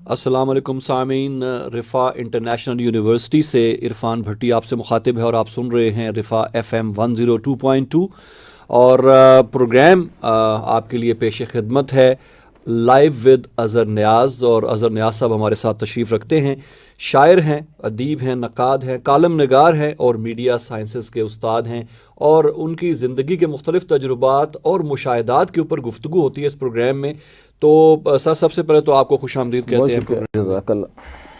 السلام علیکم سامعین، رفا انٹرنیشنل یونیورسٹی سے عرفان بھٹی آپ سے مخاطب ہے اور آپ سن رہے ہیں رفا ایف ایم 102.2 اور پروگرام آپ کے لیے پیش خدمت ہے لائیو ود اظہر نیاز، اور اظہر نیاز صاحب ہمارے ساتھ تشریف رکھتے ہیں۔ شاعر ہیں، ادیب ہیں، نقاد ہیں، کالم نگار ہیں اور میڈیا سائنسز کے استاد ہیں، اور ان کی زندگی کے مختلف تجربات اور مشاہدات کے اوپر گفتگو ہوتی ہے اس پروگرام میں۔ تو سر، سب سے پہلے تو آپ کو خوش آمدید بہت کہتے ہیں شکریہ، پروگرام میں۔ جزاک اللہ۔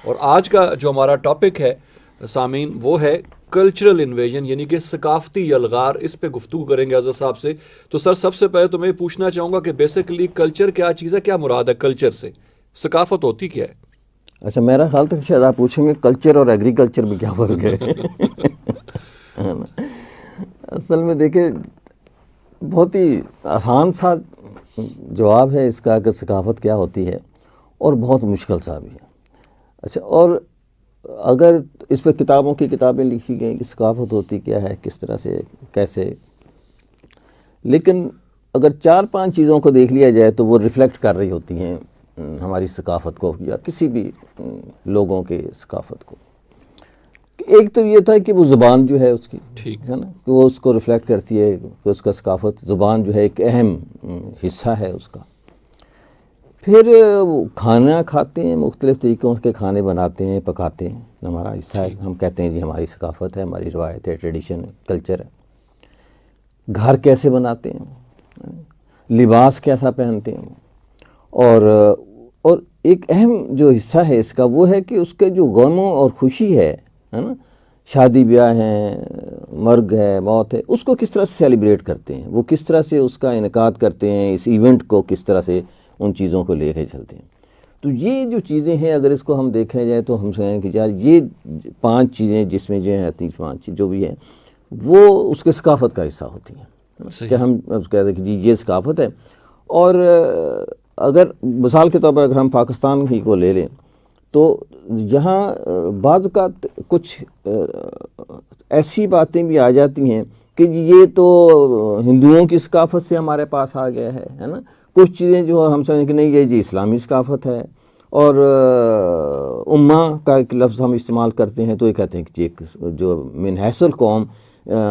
اور آج کا جو ہمارا ٹاپک ہے سامعین، وہ ہے کلچرل انویژن، یعنی کہ ثقافتی یلغار۔ اس پہ گفتگو کریں گے اظہر صاحب سے۔ تو سر، سب سے پہلے تو میں یہ پوچھنا چاہوں گا کہ بیسیکلی کلچر کیا چیز ہے، کیا مراد ہے کلچر سے؟ ثقافت ہوتی کیا ہے؟ اچھا، میرا خیال تک شاید آپ پوچھیں گے کلچر اور ایگریکلچر میں کیا فرق ہے۔ ہے نا؟ اصل میں دیکھیں، بہت ہی آسان سا جواب ہے اس کا کہ ثقافت کیا ہوتی ہے، اور بہت مشکل سا بھی ہے۔ اچھا، اور اگر اس پہ کتابوں کی کتابیں لکھی گئیں کہ ثقافت ہوتی کیا ہے، کس طرح سے، کیسے، لیکن اگر 4-5 چیزوں کو دیکھ لیا جائے تو وہ ریفلیکٹ کر رہی ہوتی ہیں ہماری ثقافت کو، یا کسی بھی لوگوں کے ثقافت کو۔ ایک تو یہ تھا کہ وہ زبان جو ہے اس کی، ٹھیک ہے نا، کہ وہ اس کو ریفلیکٹ کرتی ہے کہ اس کا ثقافت، زبان جو ہے ایک اہم حصہ ہے اس کا۔ پھر وہ کھانا کھاتے ہیں، مختلف طریقوں کے کھانے بناتے ہیں، پکاتے ہیں، ہمارا حصہ ہے، ہم کہتے ہیں جی ہماری ثقافت ہے، ہماری روایت ہے، ٹریڈیشن ہے، کلچر ہے۔ گھر کیسے بناتے ہیں، لباس کیسا پہنتے ہیں، اور ایک اہم جو حصہ ہے اس کا وہ ہے کہ اس کے جو غموں اور خوشی ہے نا، شادی بیاہ ہیں، مرگ ہے، موت ہے، اس کو کس طرح سے سیلیبریٹ کرتے ہیں، وہ کس طرح سے اس کا انعقاد کرتے ہیں، اس ایونٹ کو کس طرح سے ان چیزوں کو لے کے چلتے ہیں۔ تو یہ جو چیزیں ہیں، اگر اس کو ہم دیکھا جائے تو ہم سمجھیں کہ یار یہ 5 چیزیں جس میں جو ہیں 5 جو بھی ہیں وہ اس کے ثقافت کا حصہ ہوتی ہیں، کہ ہم کہتے ہیں کہ جی یہ ثقافت ہے۔ اور اگر مثال کے طور پر اگر ہم پاکستان ہی کو لے لیں تو یہاں بعض اوقات کچھ ایسی باتیں بھی آ جاتی ہیں کہ جی یہ تو ہندوؤں کی ثقافت سے ہمارے پاس آ گیا ہے نا۔ کچھ چیزیں جو ہم سمجھیں کہ نہیں یہ جی اسلامی ثقافت ہے، اور امہ کا ایک لفظ ہم استعمال کرتے ہیں تو یہ کہتے ہیں کہ جی جو من حیث القوم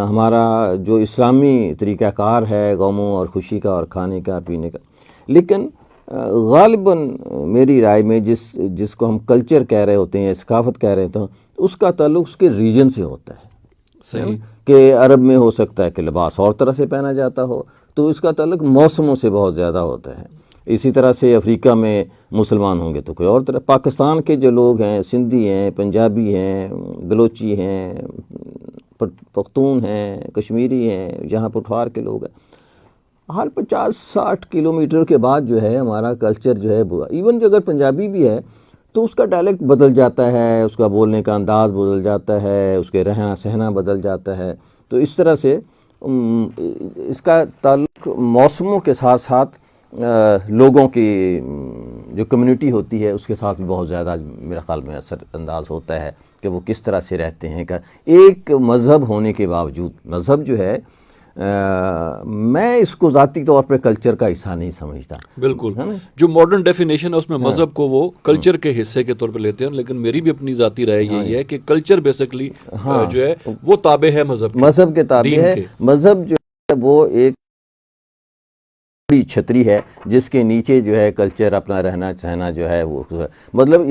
ہمارا جو اسلامی طریقہ کار ہے غموں اور خوشی کا اور کھانے کا پینے کا۔ لیکن غالباً میری رائے میں جس کو ہم کلچر کہہ رہے ہوتے ہیں، ثقافت کہہ رہے ہوتے ہیں، اس کا تعلق اس کے ریجن سے ہوتا ہے۔ صحیح کہ عرب میں ہو سکتا ہے کہ لباس اور طرح سے پہنا جاتا ہو، تو اس کا تعلق موسموں سے بہت زیادہ ہوتا ہے۔ اسی طرح سے افریقہ میں مسلمان ہوں گے تو کوئی اور طرح، پاکستان کے جو لوگ ہیں، سندھی ہیں، پنجابی ہیں، بلوچی ہیں، پختون ہیں، کشمیری ہیں، یہاں پٹھوار کے لوگ ہیں، ہر 50-60 کلومیٹر کے بعد جو ہے ہمارا کلچر جو ہے، ایون جو اگر پنجابی بھی ہے تو اس کا ڈائلیکٹ بدل جاتا ہے، اس کا بولنے کا انداز بدل جاتا ہے، اس کے رہنا سہنا بدل جاتا ہے۔ تو اس طرح سے اس کا تعلق موسموں کے ساتھ ساتھ لوگوں کی جو کمیونٹی ہوتی ہے اس کے ساتھ بھی بہت زیادہ میرے خیال میں اثر انداز ہوتا ہے کہ وہ کس طرح سے رہتے ہیں۔ کہ ایک مذہب ہونے کے باوجود، مذہب جو ہے میں اس کو ذاتی طور پر کلچر کا حصہ نہیں سمجھتا۔ بالکل، جو ماڈرن ڈیفینیشن ہے اس میں مذہب کو وہ کلچر کے حصے کے طور پہ لیتے ہیں، لیکن میری بھی اپنی ذاتی رائے یہی ہے کہ کلچر بیسیکلی جو ہے وہ تابع ہے مذہب کے تابع ہے۔ مذہب جو ہے وہ ایک بڑی چھتری ہے جس کے نیچے جو ہے کلچر اپنا رہنا سہنا جو ہے وہ، مطلب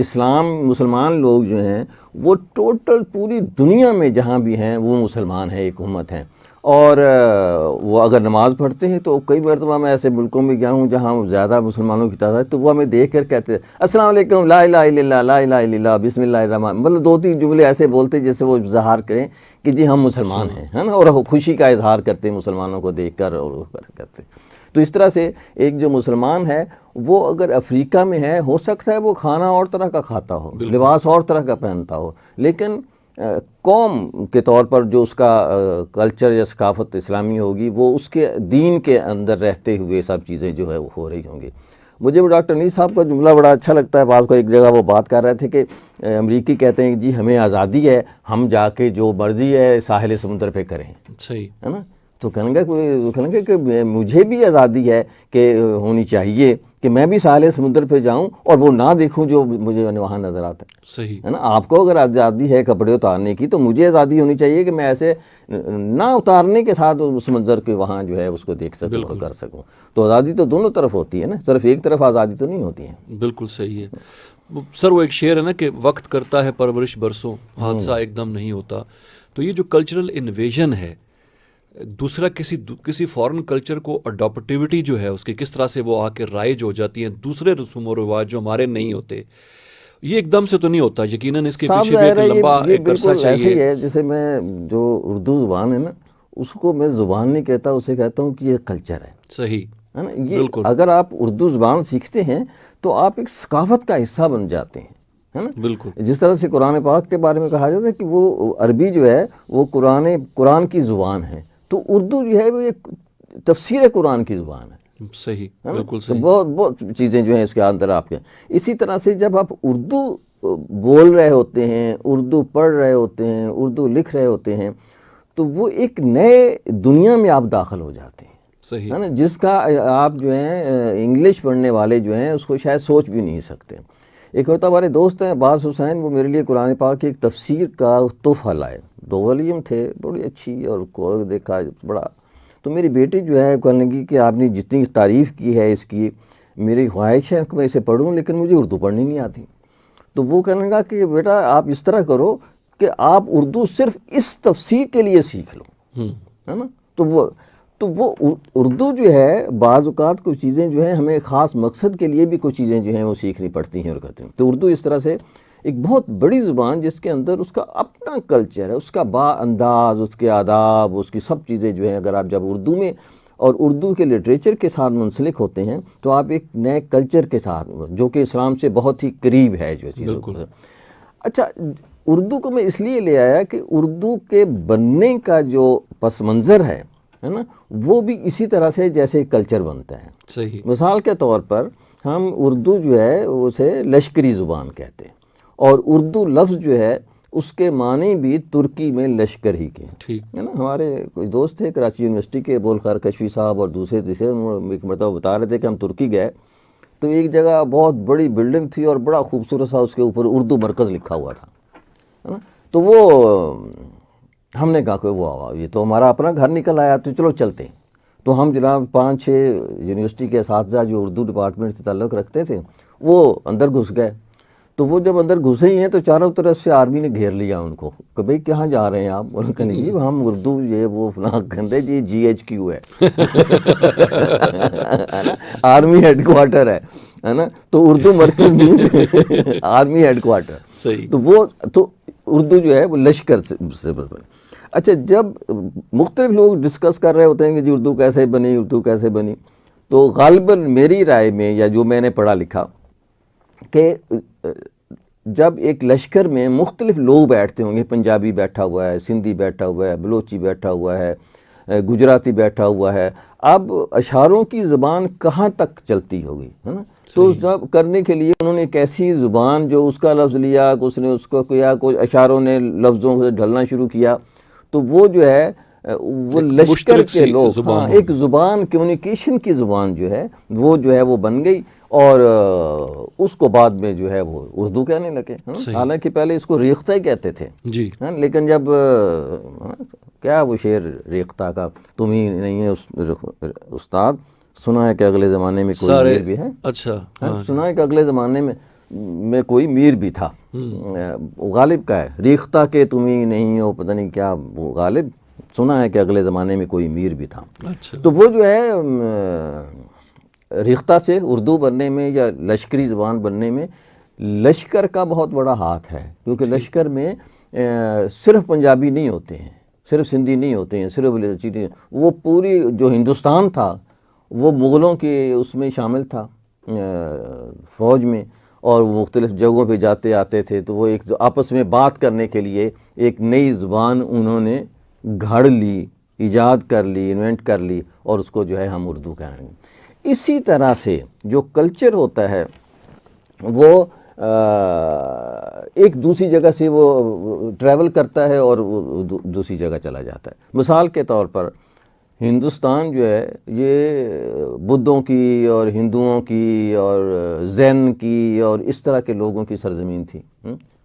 مسلمان لوگ جو ہیں وہ ٹوٹل پوری دنیا میں جہاں بھی ہیں وہ مسلمان ہیں، ایک امت ہیں۔ اور وہ اگر نماز پڑھتے ہیں تو کئی مرتبہ میں ایسے ملکوں میں گیا ہوں جہاں زیادہ مسلمانوں کی تعداد، تو وہ ہمیں دیکھ کر کہتے ہیں السلام علیکم، لا الہ الا اللہ، لا الہ الا اللہ، بسم اللہ الرحمن، مطلب 2-3 جملے ایسے بولتے جیسے وہ اظہار کریں کہ جی ہم مسلمان ہیں، ہے نا، اور خوشی کا اظہار کرتے ہیں مسلمانوں کو دیکھ کر اور کرتے۔ تو اس طرح سے ایک جو مسلمان ہے وہ اگر افریقہ میں ہے، ہو سکتا ہے وہ کھانا اور طرح کا کھاتا ہو، لباس اور طرح کا پہنتا ہو، لیکن قوم کے طور پر جو اس کا کلچر یا ثقافت اسلامی ہوگی، وہ اس کے دین کے اندر رہتے ہوئے سب چیزیں جو ہے وہ ہو رہی ہوں گی۔ مجھے وہ ڈاکٹر انیس صاحب کا جملہ بڑا اچھا لگتا ہے، بعض کو ایک جگہ وہ بات کر رہے تھے کہ امریکی کہتے ہیں کہ جی ہمیں آزادی ہے، ہم جا کے جو مرضی ہے ساحل سمندر پہ کریں، صحیح ہے نا۔ تو کہیں گے کہ مجھے بھی آزادی ہے کہ ہونی چاہیے کہ میں بھی ساحل سمندر پہ جاؤں اور وہ نہ دیکھوں جو مجھے وہاں نظر آتا صحیح ہے نا. آپ کو اگر آزادی ہے کپڑے اتارنے کی تو مجھے آزادی ہونی چاہیے کہ میں ایسے نہ اتارنے کے ساتھ اس منظر کے وہاں جو ہے اس کو دیکھ سکوں اور کر سکوں. تو آزادی تو دونوں طرف ہوتی ہے نا, صرف ایک طرف آزادی تو نہیں ہوتی ہے. بالکل صحیح ہے سر. وہ ایک شعر ہے نا کہ وقت کرتا ہے پرورش برسوں, حادثہ ایک دم نہیں ہوتا. تو یہ جو کلچرل انویژن ہے, دوسرا کسی فارن کلچر کو اڈاپٹیوٹی جو ہے اس کی کس طرح سے وہ آ کے رائج ہو جاتی ہیں دوسرے رسوم و رواج جو ہمارے نہیں ہوتے, یہ ایک دم سے تو نہیں ہوتا. یقیناً اس کے پیچھے بھی ایک لمبا ایک عرصہ چاہیے. ایسے ہی ہے جیسے میں جو اردو زبان ہے نا اس کو میں زبان نہیں کہتا, اسے کہتا ہوں کہ یہ کلچر ہے. صحیح ہے نا. یہ اگر آپ اردو زبان سیکھتے ہیں تو آپ ایک ثقافت کا حصہ بن جاتے ہیں, ہے نا. بالکل جس طرح سے قرآن پاک کے بارے میں کہا جاتا ہے کہ وہ عربی جو ہے وہ قرآن کی زبان ہے, تو اردو جو ہے وہ ایک تفسیر قرآن کی زبان ہے. صحیح بالکل صحیح. بہت چیزیں جو ہیں اس کے اندر آپ کے. اسی طرح سے جب آپ اردو بول رہے ہوتے ہیں, اردو پڑھ رہے ہوتے ہیں, اردو لکھ رہے ہوتے ہیں, تو وہ ایک نئے دنیا میں آپ داخل ہو جاتے ہیں. صحیح ہے نا, جس کا آپ جو ہیں انگلش پڑھنے والے جو ہیں اس کو شاید سوچ بھی نہیں سکتے. ایک ہوتا ہمارے دوست ہیں عباس حسین, وہ میرے لیے قرآن پاک کی ایک تفسیر کا تحفہ لائے. 2 والیوم تھے, بڑی اچھی, اور کو دیکھا بڑا. تو میری بیٹی جو ہے کہنے لگی کہ آپ نے جتنی تعریف کی ہے اس کی, میری خواہش ہے کہ میں اسے پڑھوں لیکن مجھے اردو پڑھنی نہیں آتی. تو وہ کہنے لگا کہ بیٹا آپ اس طرح کرو کہ آپ اردو صرف اس تفسیر کے لیے سیکھ لو, ہے نا. تو وہ اردو جو ہے بعض اوقات کچھ چیزیں جو ہیں ہمیں خاص مقصد کے لیے بھی کچھ چیزیں جو ہیں وہ سیکھنی پڑتی ہیں اور کرتے ہیں. تو اردو اس طرح سے ایک بہت بڑی زبان جس کے اندر اس کا اپنا کلچر ہے, اس کا با انداز, اس کے آداب, اس کی سب چیزیں جو ہیں. اگر آپ جب اردو میں اور اردو کے لٹریچر کے ساتھ منسلک ہوتے ہیں تو آپ ایک نئے کلچر کے ساتھ, جو کہ اسلام سے بہت ہی قریب ہے جو چیز. اچھا, اردو کو میں اس لیے لے آیا کہ اردو کے بننے کا جو پس منظر ہے نا, وہ بھی اسی طرح سے جیسے کلچر بنتا ہے. صحیح. مثال کے طور پر ہم اردو جو ہے اسے لشکری زبان کہتے ہیں, اور اردو لفظ جو ہے اس کے معنی بھی ترکی میں لشکر ہی کے ہیں. ٹھیک ہے نا. ہمارے کوئی دوست تھے کراچی یونیورسٹی کے, بولخار کشفی صاحب, اور دوسرے ایک مرتبہ بتا رہے تھے کہ ہم ترکی گئے تو ایک جگہ بہت بڑی بلڈنگ تھی اور بڑا خوبصورت سا اس کے اوپر اردو مرکز لکھا ہوا تھا, ہے نا. تو وہ ہم نے کہا کہ وہ یہ تو ہمارا اپنا گھر نکل آیا, تو چلو چلتے ہیں. تو ہم جناب 5-6 یونیورسٹی کے اساتذہ جو اردو ڈپارٹمنٹ سے تعلق رکھتے تھے وہ اندر گھس گئے. تو وہ جب اندر گھسے ہی ہیں تو چاروں طرف سے آرمی نے گھیر لیا ان کو کہ بھئی کہاں جا رہے ہیں آپ. اور کہنے جی ہم اردو یہ وہ فلاں کہتے جی GHQ ہے, آرمی ہیڈ کوارٹر ہے نا. تو اردو مرکز مینس آرمی ہیڈ کوارٹر. صحیح. تو وہ تو اردو جو ہے وہ لشکر سے بنے. اچھا, جب مختلف لوگ ڈسکس کر رہے ہوتے ہیں کہ جی اردو کیسے بنی, اردو کیسے بنی, تو غالباً میری رائے میں یا جو میں نے پڑھا لکھا کہ جب ایک لشکر میں مختلف لوگ بیٹھتے ہوں گے, پنجابی بیٹھا ہوا ہے, سندھی بیٹھا ہوا ہے, بلوچی بیٹھا ہوا ہے, گجراتی بیٹھا ہوا ہے, اب اشاروں کی زبان کہاں تک چلتی ہوگی, ہے نا. تو جب کرنے کے لیے انہوں نے ایک ایسی زبان جو اس کا لفظ لیا, اس نے اس کو کیا, کوئی اشاروں نے لفظوں سے ڈھلنا شروع کیا, تو وہ جو ہے وہ لشکر کے لوگ ایک زبان, کمیونیکیشن کی زبان جو ہے وہ بن گئی. اور اس کو بعد میں جو ہے وہ اردو کہنے لگے. حالانکہ پہلے اس کو ریختہ ہی کہتے تھے جی, لیکن جب کیا وہ شعر ریختہ کا, تم ہی نہیں ہے استاد, سنا ہے کہ اگلے زمانے میں کوئی میر بھی ہے. اچھا, سنا ہے کہ اگلے زمانے میں کوئی میر بھی تھا. غالب کا ہے, ریختہ کے تم ہی نہیں ہو, پتہ نہیں کیا, وہ غالب سنا ہے کہ اگلے زمانے میں کوئی میر بھی تھا. تو وہ جو ہے ریختہ سے اردو بننے میں یا لشکری زبان بننے میں لشکر کا بہت بڑا ہاتھ ہے, کیونکہ لشکر میں صرف پنجابی نہیں ہوتے ہیں, صرف سندھی نہیں ہوتے ہیں, صرف بلوچی نہیں, وہ پوری جو ہندوستان تھا وہ مغلوں کے اس میں شامل تھا فوج میں, اور وہ مختلف جگہوں پہ جاتے آتے تھے. تو وہ ایک آپس میں بات کرنے کے لیے ایک نئی زبان انہوں نے گھڑ لی, ایجاد کر لی, انوینٹ کر لی, اور اس کو جو ہے ہم اردو کہہ رہے ہیں. اسی طرح سے جو کلچر ہوتا ہے وہ ایک دوسری جگہ سے وہ ٹریول کرتا ہے اور دوسری جگہ چلا جاتا ہے. مثال کے طور پر ہندوستان جو ہے یہ بدھوں کی اور ہندوؤں کی اور زین کی اور اس طرح کے لوگوں کی سرزمین تھی،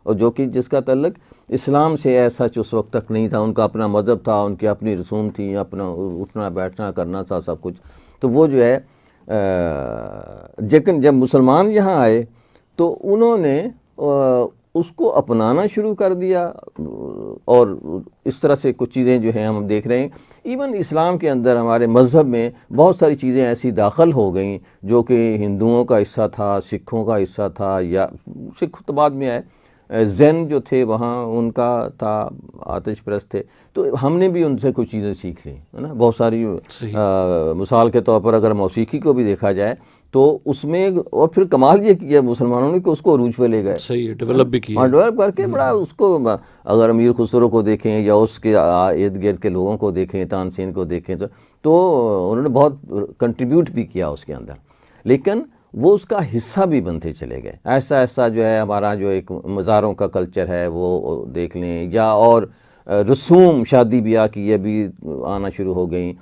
اور جو کہ جس کا تعلق اسلام سے ایسا اس وقت تک نہیں تھا. ان کا اپنا مذہب تھا، ان کی اپنی رسوم تھی، اپنا اٹھنا بیٹھنا کرنا تھا سب کچھ. تو وہ جو ہے لیکن جب مسلمان یہاں آئے تو انہوں نے اس کو اپنانا شروع کر دیا، اور اس طرح سے کچھ چیزیں جو ہیں ہم دیکھ رہے ہیں. ایون اسلام کے اندر ہمارے مذہب میں بہت ساری چیزیں ایسی داخل ہو گئیں جو کہ ہندوؤں کا حصہ تھا، سکھوں کا حصہ تھا، یا سکھ تو بعد میں آئے. زین جو تھے وہاں ان کا تھا، آتش پرست تھے. تو ہم نے بھی ان سے کچھ چیزیں سیکھ لیں، ہے نا. بہت ساری مثال کے طور پر اگر موسیقی کو بھی دیکھا جائے تو اس میں، اور پھر کمال یہ کیا مسلمانوں نے کہ اس کو عروج پہ لے گئے، صحیح ڈیولپ بھی کیا، ڈیولپ کر کے بڑا اس کو. اگر امیر خسرو کو دیکھیں یا اس کے ارد گرد کے لوگوں کو دیکھیں، تانسین کو دیکھیں، تو انہوں نے بہت کنٹریبیوٹ بھی کیا اس کے اندر. لیکن وہ اس کا حصہ بھی بنتے چلے گئے. ایسا ایسا جو ہے ہمارا جو ایک مزاروں کا کلچر ہے وہ دیکھ لیں، یا اور رسوم شادی بیاہ کی یہ بھی آنا شروع ہو گئیں.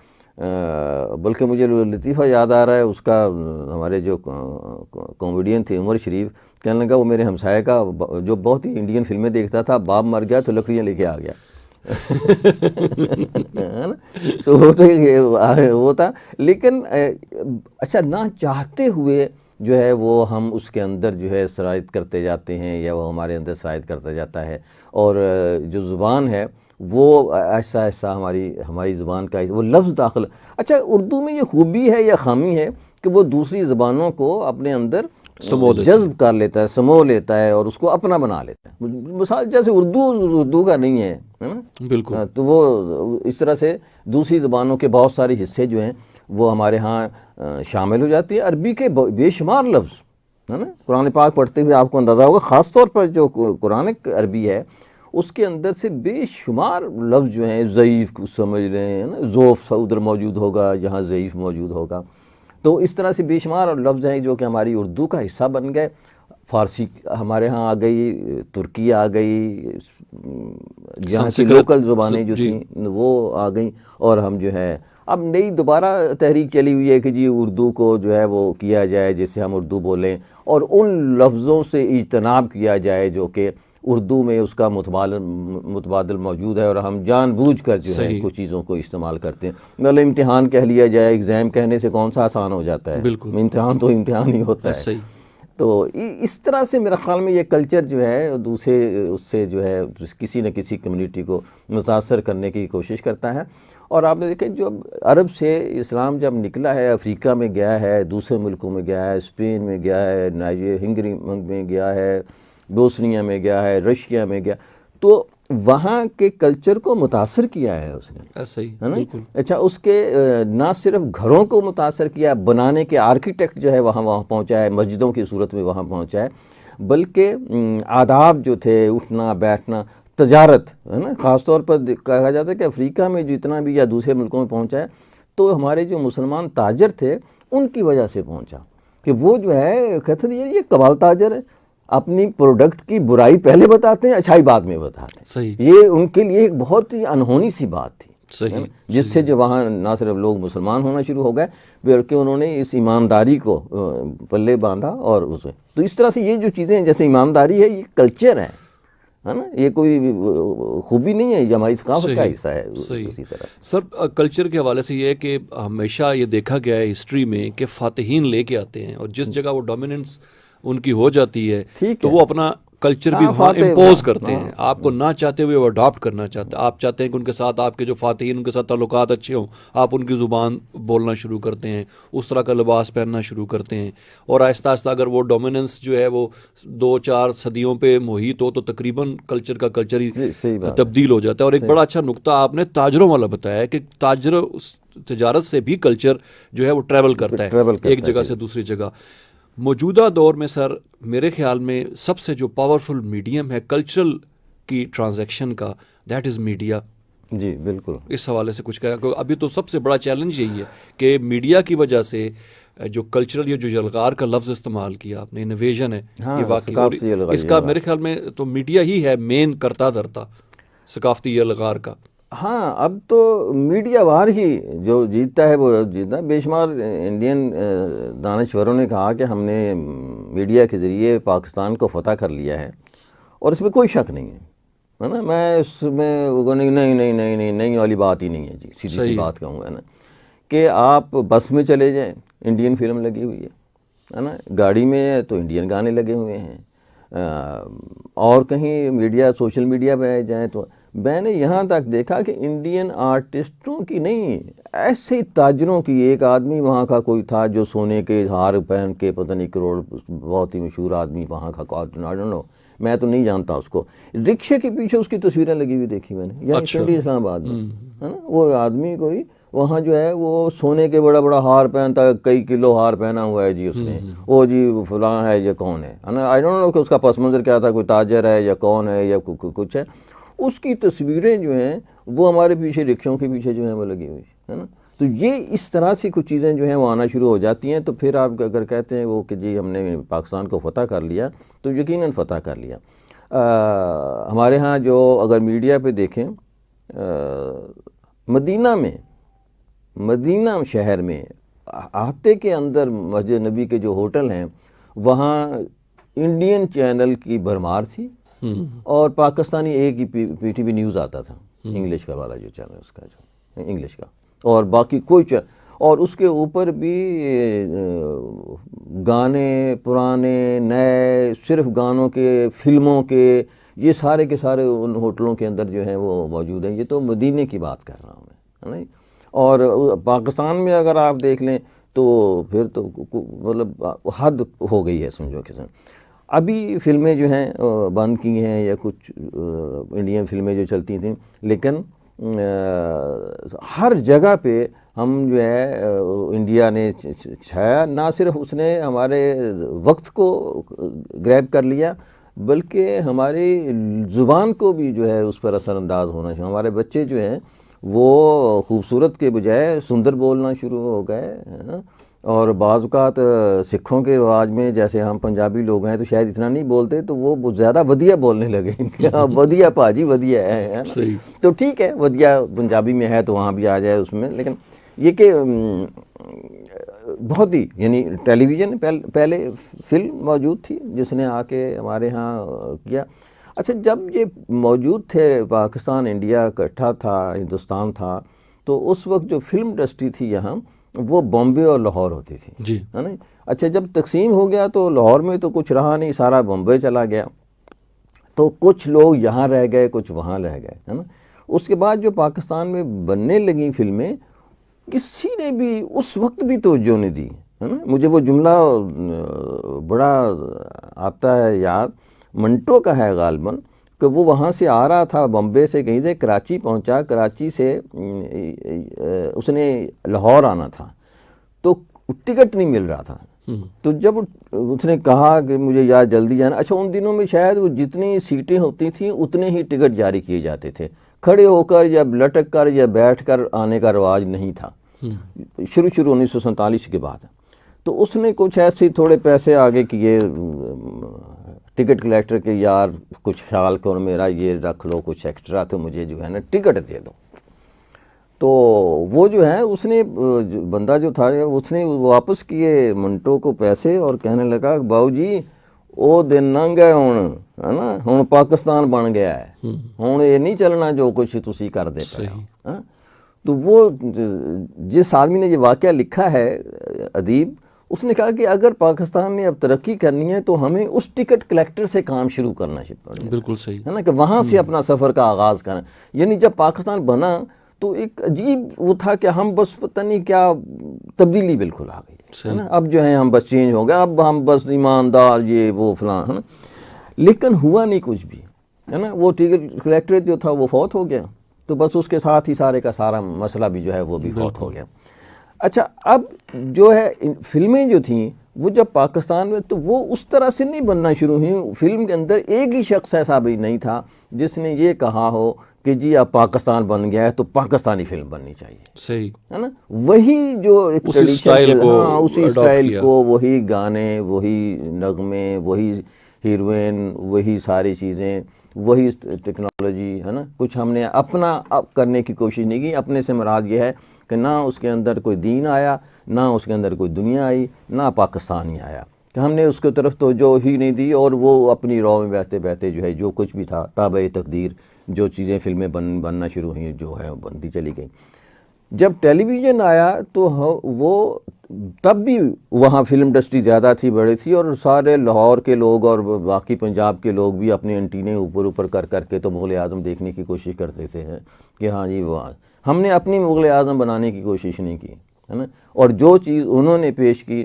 بلکہ مجھے لطیفہ یاد آ رہا ہے اس کا، ہمارے جو کامیڈین تھے عمر شریف، کہنے لگا وہ میرے ہمسائے کا جو بہت ہی انڈین فلمیں دیکھتا تھا، باپ مر گیا تو لکڑیاں لے کے آ گیا. تو وہ تو وہ تھا. لیکن اچھا، نہ چاہتے ہوئے جو ہے وہ ہم اس کے اندر جو ہے سرایت کرتے جاتے ہیں، یا وہ ہمارے اندر سرایت کرتا جاتا ہے. اور جو زبان ہے وہ ایسا ایسا ہماری زبان کا وہ لفظ داخل. اچھا، اردو میں یہ خوبی ہے یا خامی ہے کہ وہ دوسری زبانوں کو اپنے اندر جذب کر لیتا ہے، سمو لیتا ہے، اور اس کو اپنا بنا لیتا ہے. مثال جیسے اردو کا نہیں ہے نا، بالکل. تو وہ اس طرح سے دوسری زبانوں کے بہت سارے حصے جو ہیں وہ ہمارے ہاں شامل ہو جاتی ہے. عربی کے بے شمار لفظ ہے نا، قرآن پاک پڑھتے ہوئے آپ کو اندازہ ہوگا، خاص طور پر جو قرآن عربی ہے اس کے اندر سے بے شمار لفظ جو ہیں، ضعیف کو سمجھ رہے ہیں نا، ضعف ادھر موجود ہوگا جہاں ضعیف موجود ہوگا. تو اس طرح سے بے شمار لفظ ہیں جو کہ ہماری اردو کا حصہ بن گئے. فارسی ہمارے ہاں آ گئی، ترکی آ گئی، جہاں کی لوکل زبانیں جو تھیں وہ آ گئیں. اور ہم جو ہے اب نئی دوبارہ تحریک چلی ہوئی ہے کہ جی اردو کو جو ہے وہ کیا جائے جس سے ہم اردو بولیں، اور ان لفظوں سے اجتناب کیا جائے جو کہ اردو میں اس کا متبادل موجود ہے، اور ہم جان بوجھ کر جو ہے کچھ چیزوں کو استعمال کرتے ہیں. مطلب امتحان کہہ لیا جائے، ایگزام کہنے سے کون سا آسان ہو جاتا ہے؟ بالکل، امتحان تو امتحان ہی ہوتا ہے. تو اس طرح سے میرا خیال میں یہ کلچر جو ہے دوسرے اس سے جو ہے کسی نہ کسی کمیونٹی کو متاثر کرنے کی کوشش کرتا ہے. اور آپ نے دیکھا جو عرب سے اسلام جب نکلا ہے، افریقہ میں گیا ہے، دوسرے ملکوں میں گیا ہے، اسپین میں گیا ہے، ہنگری میں گیا ہے، بوسنیا میں گیا ہے، رشیا میں گیا، تو وہاں کے کلچر کو متاثر کیا ہے اس نے، ہے نا. اچھا، اس کے نہ صرف گھروں کو متاثر کیا، بنانے کے آرکیٹیکٹ جو ہے وہاں پہنچا ہے، مسجدوں کی صورت میں وہاں پہنچا ہے، بلکہ آداب جو تھے، اٹھنا بیٹھنا، تجارت، ہے نا. خاص طور پر کہا جاتا ہے کہ افریقہ میں جتنا بھی یا دوسرے ملکوں میں پہنچا ہے تو ہمارے جو مسلمان تاجر تھے ان کی وجہ سے پہنچا، کہ وہ جو ہے کہتے ہیں یہ کمال تاجر ہے، اپنی پروڈکٹ کی برائی پہلے بتاتے ہیں، اچھائی بعد میں بتاتے ہیں. صحیح. یہ ان کے لیے ایک بہت ہی انہونی سی بات تھی. صحیح. جس سے جو وہاں نہ صرف لوگ مسلمان ہونا شروع ہو گئے بلکہ انہوں نے اس ایمانداری کو پلے باندھا. اور اس میں تو اس طرح سے یہ جو چیزیں ہیں جیسے ایمانداری ہے، یہ کلچر ہے نا، یہ کوئی خوبی نہیں ہے، یہ ہماری ثقافت کا حصہ ہے. اسی طرح سر کلچر کے حوالے سے یہ ہے کہ ہمیشہ یہ دیکھا گیا ہے ہسٹری میں کہ فاتحین لے کے آتے ہیں، اور جس جگہ وہ ڈومیننس ان کی ہو جاتی ہے تو وہ اپنا کلچر بھی وہاں امپوز کرتے ہیں. آپ کو نہ چاہتے ہوئے وہ اڈاپٹ کرنا چاہتے ہیں. آپ چاہتے ہیں کہ ان کے ساتھ آپ کے جو فاتحین ان کے ساتھ تعلقات اچھے ہوں، آپ ان کی زبان بولنا شروع کرتے ہیں، اس طرح کا لباس پہننا شروع کرتے ہیں، اور آہستہ آہستہ اگر وہ ڈومیننس جو ہے وہ 2-4 صدیوں پہ محیط ہو تو تقریباً کلچر کا کلچر ہی تبدیل ہو جاتا ہے. اور ایک بڑا اچھا نقطہ آپ نے تاجروں والا بتایا ہے کہ تجارت سے بھی کلچر جو ہے وہ ٹریول کرتا ہے ایک جگہ سے دوسری جگہ. موجودہ دور میں سر میرے خیال میں سب سے جو پاورفل میڈیم ہے کلچرل کی ٹرانزیکشن کا، دیٹ از میڈیا. جی بالکل. اس حوالے سے کچھ کہا، ابھی تو سب سے بڑا چیلنج یہی ہے کہ میڈیا کی وجہ سے جو کلچرل یہ جو یلغار کا لفظ استعمال کیا آپ نے، انویژن ہے یہ واقعی، اس کا میرے خیال میں تو میڈیا ہی ہے مین کرتا دھرتا ثقافتی یلغار کا. ہاں اب تو میڈیا بار ہی جو جیتتا ہے وہ جیتتا ہے. بے شمار انڈین دانشوروں نے کہا کہ ہم نے میڈیا کے ذریعے پاکستان کو فتح کر لیا ہے اور اس میں کوئی شک نہیں ہے نا. میں اس میں نہیں والی بات ہی نہیں ہے جی. سیدھی سی بات کہوں گا نا کہ آپ بس میں چلے جائیں انڈین فلم لگی ہوئی ہے نا, گاڑی میں تو انڈین گانے لگے ہوئے ہیں, اور کہیں میڈیا سوشل میڈیا پہ جائیں تو میں نے یہاں تک دیکھا کہ انڈین آرٹسٹوں کی نہیں, ایسے تاجروں کی. ایک آدمی وہاں کا کوئی تھا جو سونے کے ہار پہن کے پتہ نہیں کروڑ, بہت ہی مشہور آدمی وہاں کا, میں تو نہیں جانتا اس کو. رکشے کے پیچھے اس کی تصویریں لگی ہوئی دیکھی میں نے, یہاں اسلام آباد میں ہے نا. وہ آدمی کوئی وہاں جو ہے وہ سونے کے بڑا بڑا ہار پہنتا ہے, کئی کلو ہار پہنا ہوا ہے جی اس نے. وہ جی فلاں ہے یا کون ہے نا, آئی ڈونٹ نو کہ اس کا پس منظر کیا تھا, کوئی تاجر ہے یا کون ہے یا کچھ ہے. اس کی تصویریں جو ہیں وہ ہمارے پیچھے رکشوں کے پیچھے جو ہیں وہ لگی ہوئی ہے نا. تو یہ اس طرح سے کچھ چیزیں جو ہیں وہ آنا شروع ہو جاتی ہیں. تو پھر آپ اگر کہتے ہیں وہ کہ جی ہم نے پاکستان کو فتح کر لیا, تو یقیناً فتح کر لیا. ہمارے ہاں جو اگر میڈیا پہ دیکھیں, مدینہ شہر میں احاطے کے اندر مسجد نبی کے جو ہوٹل ہیں وہاں انڈین چینل کی بھرمار تھی, اور پاکستانی ایک ہی پی ٹی وی نیوز آتا تھا, انگلش کا والا جو چینل اس کا جو انگلش کا, اور باقی کوئی اور اس کے اوپر بھی گانے پرانے نئے, صرف گانوں کے, فلموں کے, یہ سارے کے سارے ان ہوٹلوں کے اندر جو ہیں وہ موجود ہیں. یہ تو مدینے کی بات کر رہا ہوں میں, ہے نا. اور پاکستان میں اگر آپ دیکھ لیں تو پھر تو مطلب حد ہو گئی ہے سمجھو کہ. ابھی فلمیں جو ہیں بند کی ہیں یا کچھ انڈین فلمیں جو چلتی تھیں, لیکن ہر جگہ پہ ہم جو ہے انڈیا نے چھایا. نہ صرف اس نے ہمارے وقت کو گریب کر لیا بلکہ ہماری زبان کو بھی جو ہے اس پر اثر انداز ہونا چاہیے. ہمارے بچے جو ہیں وہ خوبصورت کے بجائے سندر بولنا شروع ہو گئے, اور بعض اوقات سکھوں کے رواج میں جیسے ہم پنجابی لوگ ہیں تو شاید اتنا نہیں بولتے, تو وہ زیادہ ودیا بولنے لگے. ودیا پاجی ودیا ہے تو ٹھیک ہے, ودیا پنجابی میں ہے تو وہاں بھی آ جائے اس میں. لیکن یہ کہ بہت ہی یعنی ٹیلی ویژن پہلے فلم موجود تھی جس نے آ کے ہمارے ہاں کیا. اچھا, جب یہ موجود تھے پاکستان انڈیا اکٹھا تھا, ہندوستان تھا, تو اس وقت جو فلم انڈسٹری تھی یہاں وہ بامبے اور لاہور ہوتی تھی جی, ہے نا. اچھا, جب تقسیم ہو گیا تو لاہور میں تو کچھ رہا نہیں, سارا بامبے چلا گیا, تو کچھ لوگ یہاں رہ گئے کچھ وہاں رہ گئے ہے نا. اس کے بعد جو پاکستان میں بننے لگیں فلمیں, کسی نے بھی اس وقت بھی توجہ نہیں دی ہے نا. مجھے وہ جملہ بڑا آتا ہے یاد, منٹو کا ہے غالباً, کہ وہ وہاں سے آ رہا تھا بمبے سے کہیں سے, کراچی پہنچا, کراچی سے اس نے لاہور آنا تھا تو ٹکٹ نہیں مل رہا تھا. تو جب اس نے کہا کہ مجھے یار جلدی جانا, اچھا ان دنوں میں شاید وہ جتنی سیٹیں ہوتی تھیں اتنے ہی ٹکٹ جاری کیے جاتے تھے, کھڑے ہو کر یا لٹک کر یا بیٹھ کر آنے کا رواج نہیں تھا شروع 1947 کے بعد. تو اس نے کچھ ایسے تھوڑے پیسے آگے کیے ٹکٹ کلیکٹر کے, یار کچھ خیال کرو میرا, یہ رکھ لو کچھ ایکسٹرا تو مجھے جو ہے نا ٹکٹ دے دو. تو وہ جو ہے اس نے بندہ جو تھا اس نے واپس کیے منٹو کو پیسے, اور کہنے لگا باؤ جی وہ دن لنگ گئے ہوں ہے نا, ہوں پاکستان بن گیا ہے, ہوں یہ نہیں چلنا جو کچھ تسی کر دے پے. تو وہ جس آدمی نے یہ واقعہ لکھا ہے ادیب, اس نے کہا کہ اگر پاکستان نے اب ترقی کرنی ہے تو ہمیں اس ٹکٹ کلیکٹر سے کام شروع کرنا پڑے. بالکل صحیح ہے نا, کہ وہاں سے اپنا سفر کا آغاز کرنا. یعنی جب پاکستان بنا تو ایک عجیب وہ تھا کہ ہم بس پتہ نہیں کیا تبدیلی بالکل آ گئی ہے نا. اب جو ہے ہم بس چینج ہو گئے, اب ہم بس ایماندار یہ وہ فلاں ہے نا. لیکن ہوا نہیں کچھ بھی ہے نا. وہ ٹکٹ کلیکٹر جو تھا وہ فوت ہو گیا, تو بس اس کے ساتھ ہی سارے کا سارا مسئلہ بھی جو ہے وہ بھی فوت ہو گیا. اچھا, اب جو ہے فلمیں جو تھیں وہ جب پاکستان میں, تو وہ اس طرح سے نہیں بننا شروع ہوئی. فلم کے اندر ایک ہی شخص ایسا بھی نہیں تھا جس نے یہ کہا ہو کہ جی اب پاکستان بن گیا ہے تو پاکستانی فلم بننی چاہیے. صحیح ہے نا. وہی جو اسی اسٹائل کو وہی گانے, وہی نغمے, وہی ہیروئن، وہی ساری چیزیں، وہی ٹیکنالوجی ہے نا. کچھ ہم نے اپنا کرنے کی کوشش نہیں کی. اپنے سے مراد یہ ہے کہ نہ اس کے اندر کوئی دین آیا، نہ اس کے اندر کوئی دنیا آئی، نہ پاکستان ہی آیا، کہ ہم نے اس کی طرف توجہ ہی نہیں دی، اور وہ اپنی راہ میں بہتے بہتے جو ہے جو کچھ بھی تھا تابع تقدیر جو چیزیں فلمیں بننا شروع ہوئیں جو ہے بنتی چلی گئیں. جب ٹیلی ویژن آیا تو وہ تب بھی وہاں فلم انڈسٹری زیادہ تھی، بڑی تھی، اور سارے لاہور کے لوگ اور باقی پنجاب کے لوگ بھی اپنے انٹینے اوپر کر کے تو مغل اعظم دیکھنے کی کوشش کرتے تھے کہ ہاں جی وہ ہم نے اپنی مغل اعظم بنانے کی کوشش نہیں کی ہے نا. اور جو چیز انہوں نے پیش کی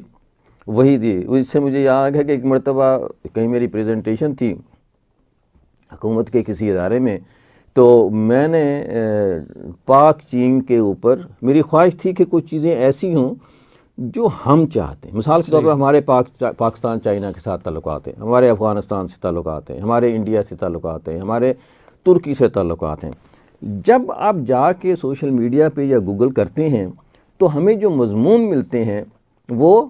وہی دی. اس سے مجھے یاد ہے کہ ایک مرتبہ کہیں میری پریزنٹیشن تھی حکومت کے کسی ادارے میں، تو میں نے پاک چین کے اوپر میری خواہش تھی کہ کچھ چیزیں ایسی ہوں جو ہم چاہتے ہیں. مثال کے طور پر ہمارے پاکستان چائنا کے ساتھ تعلقات ہیں، ہمارے افغانستان سے تعلقات ہیں، ہمارے انڈیا سے تعلقات ہیں، ہمارے ترکی سے تعلقات ہیں. جب آپ جا کے سوشل میڈیا پہ یا گوگل کرتے ہیں تو ہمیں جو مضمون ملتے ہیں وہ